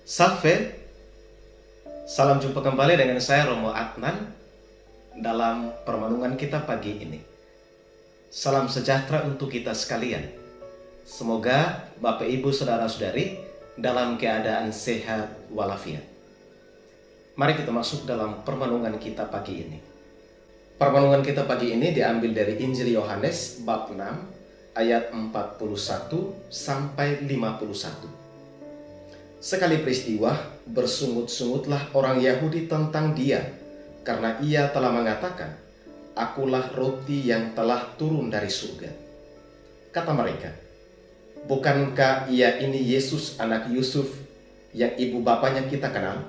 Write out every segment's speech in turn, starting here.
Salve, salam jumpa kembali dengan saya Romo Adnan dalam permenungan kita pagi ini. Salam sejahtera untuk kita sekalian. Semoga Bapak Ibu Saudara-saudari dalam keadaan sehat walafiat. Mari kita masuk dalam permenungan kita pagi ini. Permenungan kita pagi ini diambil dari Injil Yohanes bab 6 ayat 41 sampai 51. Sekali peristiwa, bersungut-sungutlah orang Yahudi tentang dia, karena ia telah mengatakan, "Akulah roti yang telah turun dari surga." Kata mereka, "Bukankah ia ini Yesus anak Yusuf yang ibu bapanya kita kenal?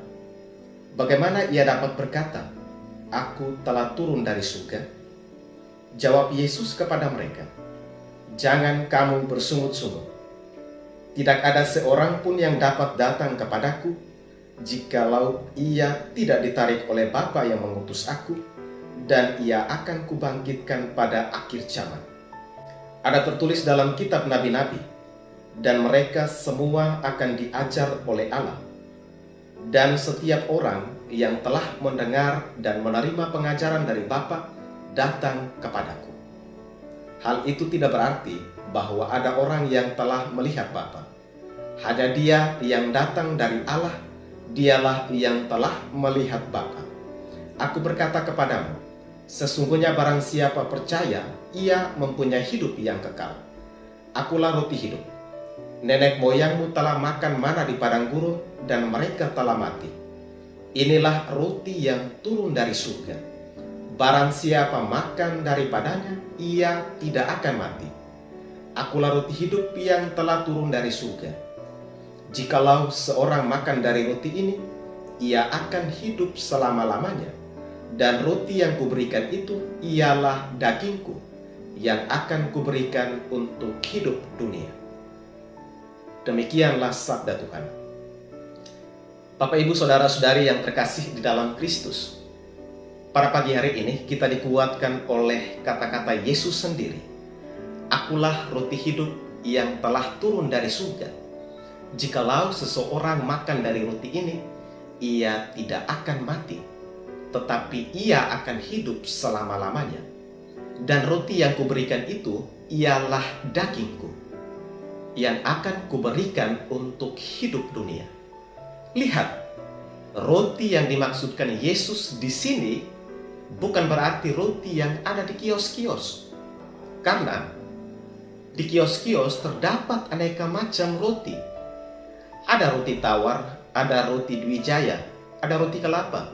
Bagaimana ia dapat berkata, 'Aku telah turun dari surga'?" Jawab Yesus kepada mereka, "Jangan kamu bersungut-sungut. Tidak ada seorang pun yang dapat datang kepadaku, jikalau ia tidak ditarik oleh Bapa yang mengutus aku, dan ia akan kubangkitkan pada akhir zaman." Ada tertulis dalam kitab nabi-nabi, dan mereka semua akan diajar oleh Allah. Dan setiap orang yang telah mendengar dan menerima pengajaran dari Bapa datang kepadaku. Hal itu tidak berarti bahwa ada orang yang telah melihat Bapa. Hanya Dia yang datang dari Allah, Dialah yang telah melihat Bapa. Aku berkata kepadamu, sesungguhnya barang siapa percaya, ia mempunyai hidup yang kekal. Akulah roti hidup. Nenek moyangmu telah makan mana di padang gurun, dan mereka telah mati. Inilah roti yang turun dari surga. Barang siapa makan daripadanya, ia tidak akan mati. Akulah roti hidup yang telah turun dari surga. Jikalau seorang makan dari roti ini, ia akan hidup selama-lamanya. Dan roti yang kuberikan itu ialah dagingku, yang akan kuberikan untuk hidup dunia. Demikianlah sabda Tuhan. Bapak Ibu Saudara-saudari yang terkasih di dalam Kristus, pada pagi hari ini kita dikuatkan oleh kata-kata Yesus sendiri. Akulah roti hidup yang telah turun dari surga. Jikalau seseorang makan dari roti ini, ia tidak akan mati, tetapi ia akan hidup selama-lamanya. Dan roti yang kuberikan itu ialah dagingku, yang akan kuberikan untuk hidup dunia. Lihat, roti yang dimaksudkan Yesus di sini bukan berarti roti yang ada di kios-kios. Karena di kios-kios terdapat aneka macam roti. Ada roti tawar, ada roti Dwijaya, ada roti kelapa,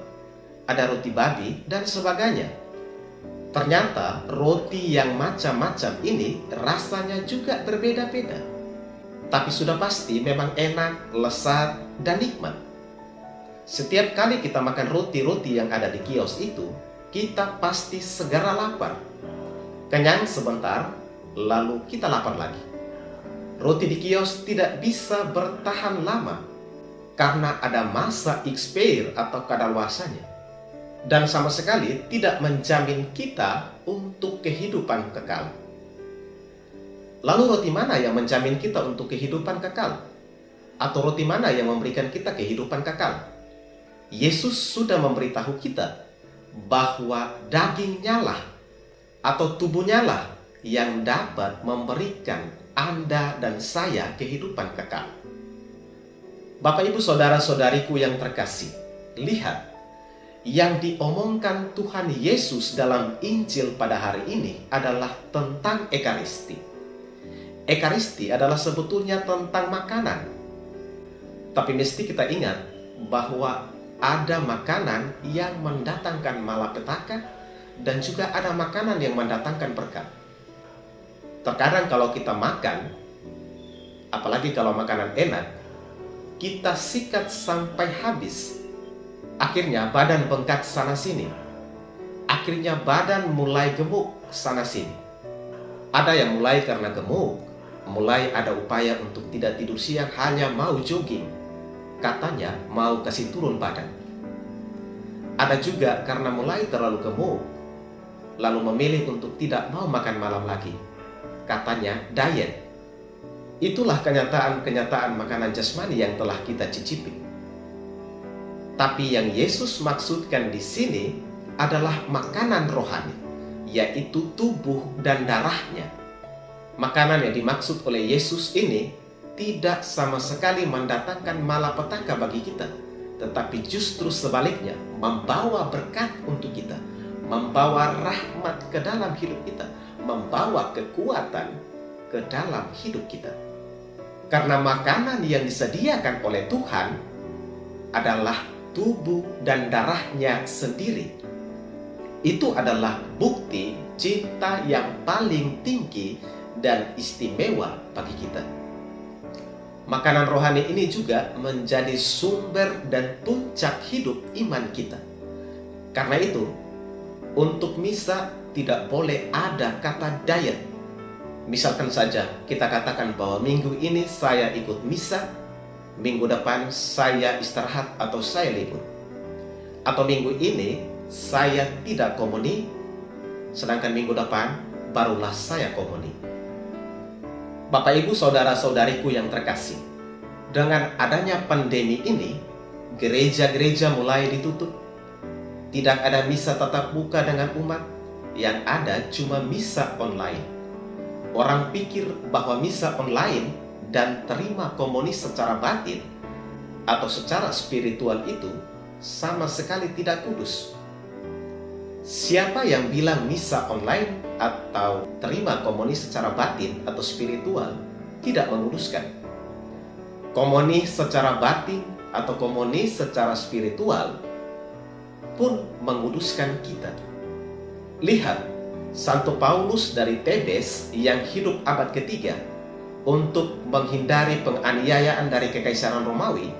ada roti babi, dan sebagainya. Ternyata roti yang macam-macam ini rasanya juga berbeda-beda. Tapi sudah pasti memang enak, lezat, dan nikmat. Setiap kali kita makan roti-roti yang ada di kios itu, kita pasti segera lapar. Kenyang sebentar, lalu kita lapar lagi. Roti di kios tidak bisa bertahan lama karena ada masa expire atau kadaluarsanya, dan sama sekali tidak menjamin kita untuk kehidupan kekal. Lalu roti mana yang menjamin kita untuk kehidupan kekal? Atau roti mana yang memberikan kita kehidupan kekal? Yesus sudah memberitahu kita bahwa dagingnya lah atau tubuhnya lah yang dapat memberikan Anda dan saya kehidupan kekal. Bapak Ibu Saudara-saudariku yang terkasih, lihat, yang diomongkan Tuhan Yesus dalam Injil pada hari ini adalah tentang Ekaristi. Ekaristi adalah sebetulnya tentang makanan. Tapi mesti kita ingat bahwa ada makanan yang mendatangkan malapetaka, dan juga ada makanan yang mendatangkan berkat. Terkadang kalau kita makan, apalagi kalau makanan enak, kita sikat sampai habis. Akhirnya badan bengkak sana-sini. Akhirnya badan mulai gemuk sana-sini. Ada yang mulai karena gemuk, mulai ada upaya untuk tidak tidur siang, hanya mau jogging. Katanya mau kasih turun badan. Ada juga karena mulai terlalu gemuk, lalu memilih untuk tidak mau makan malam lagi. Katanya diet. Itulah kenyataan-kenyataan makanan jasmani yang telah kita cicipi. Tapi yang Yesus maksudkan di sini adalah makanan rohani, yaitu tubuh dan darahnya. Makanan yang dimaksud oleh Yesus ini tidak sama sekali mendatangkan malapetaka bagi kita, tetapi justru sebaliknya membawa berkat untuk kita, membawa rahmat ke dalam hidup kita, membawa kekuatan ke dalam hidup kita. Karena makanan yang disediakan oleh Tuhan adalah tubuh dan darahnya sendiri. Itu adalah bukti cinta yang paling tinggi dan istimewa bagi kita. Makanan rohani ini juga menjadi sumber dan puncak hidup iman kita. Karena itu, untuk misa tidak boleh ada kata diet. Misalkan saja kita katakan bahwa minggu ini saya ikut misa, minggu depan saya istirahat atau saya libur. Atau minggu ini saya tidak komuni, sedangkan minggu depan barulah saya komuni. Bapak Ibu saudara-saudariku yang terkasih, dengan adanya pandemi ini, gereja-gereja mulai ditutup. Tidak ada misa tatap muka dengan umat, yang ada cuma misa online. Orang pikir bahwa misa online dan terima komuni secara batin atau secara spiritual itu sama sekali tidak kudus. Siapa yang bilang misa online atau terima komuni secara batin atau spiritual tidak menguduskan? Komuni secara batin atau komuni secara spiritual pun menguduskan kita. Lihat, Santo Paulus dari Tebes yang hidup abad ketiga, untuk menghindari penganiayaan dari Kekaisaran Romawi,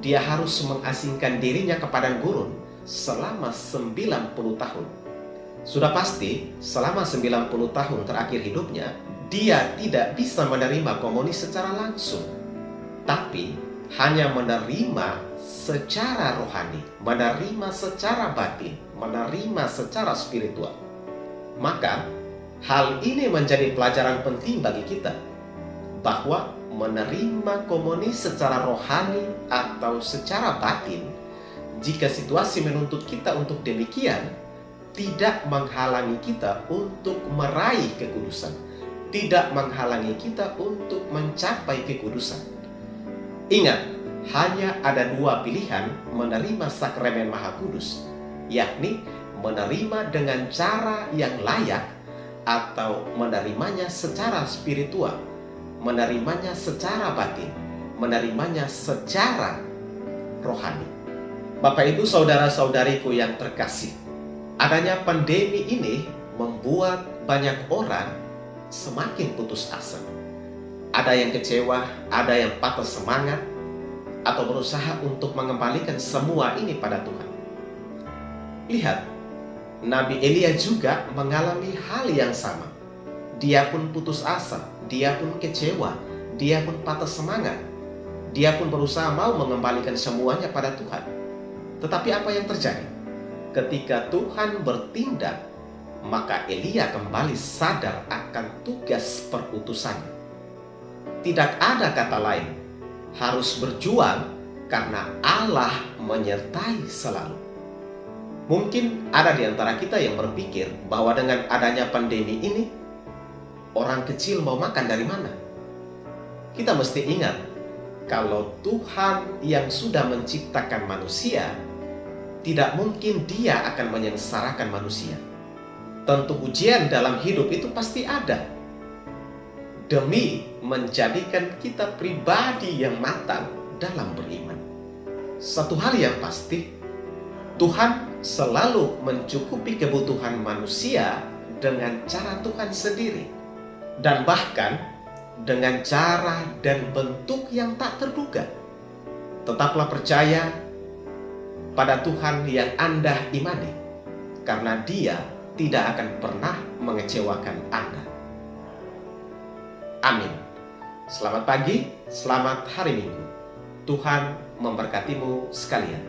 dia harus mengasingkan dirinya ke padang gurun selama 90 tahun. Sudah pasti selama 90 tahun terakhir hidupnya, dia tidak bisa menerima komuni secara langsung, tapi hanya menerima secara rohani, menerima secara batin, menerima secara spiritual. Maka hal ini menjadi pelajaran penting bagi kita, bahwa menerima komuni secara rohani atau secara batin, jika situasi menuntut kita untuk demikian, tidak menghalangi kita untuk meraih kekudusan, tidak menghalangi kita untuk mencapai kekudusan. Ingat, hanya ada dua pilihan menerima sakramen Maha Kudus, yakni menerima dengan cara yang layak atau menerimanya secara spiritual, menerimanya secara batin, menerimanya secara rohani. Bapak Ibu saudara-saudariku yang terkasih, adanya pandemi ini membuat banyak orang semakin putus asa. Ada yang kecewa, ada yang patah semangat, atau berusaha untuk mengembalikan semua ini pada Tuhan. Lihat, Nabi Elia juga mengalami hal yang sama. Dia pun putus asa, dia pun kecewa, dia pun patah semangat. Dia pun berusaha mau mengembalikan semuanya pada Tuhan. Tetapi apa yang terjadi? Ketika Tuhan bertindak, maka Elia kembali sadar akan tugas perutusannya. Tidak ada kata lain, harus berjuang karena Allah menyertai selalu. Mungkin ada di antara kita yang berpikir bahwa dengan adanya pandemi ini, orang kecil mau makan dari mana? Kita mesti ingat, kalau Tuhan yang sudah menciptakan manusia, tidak mungkin Dia akan menyengsarakan manusia. Tentu ujian dalam hidup itu pasti ada, demi menjadikan kita pribadi yang matang dalam beriman. Satu hal yang pasti, Tuhan selalu mencukupi kebutuhan manusia dengan cara Tuhan sendiri, dan bahkan dengan cara dan bentuk yang tak terduga. Tetaplah percaya pada Tuhan yang Anda imani, karena Dia tidak akan pernah mengecewakan Anda. Amin. Selamat pagi, selamat hari Minggu. Tuhan memberkatimu sekalian.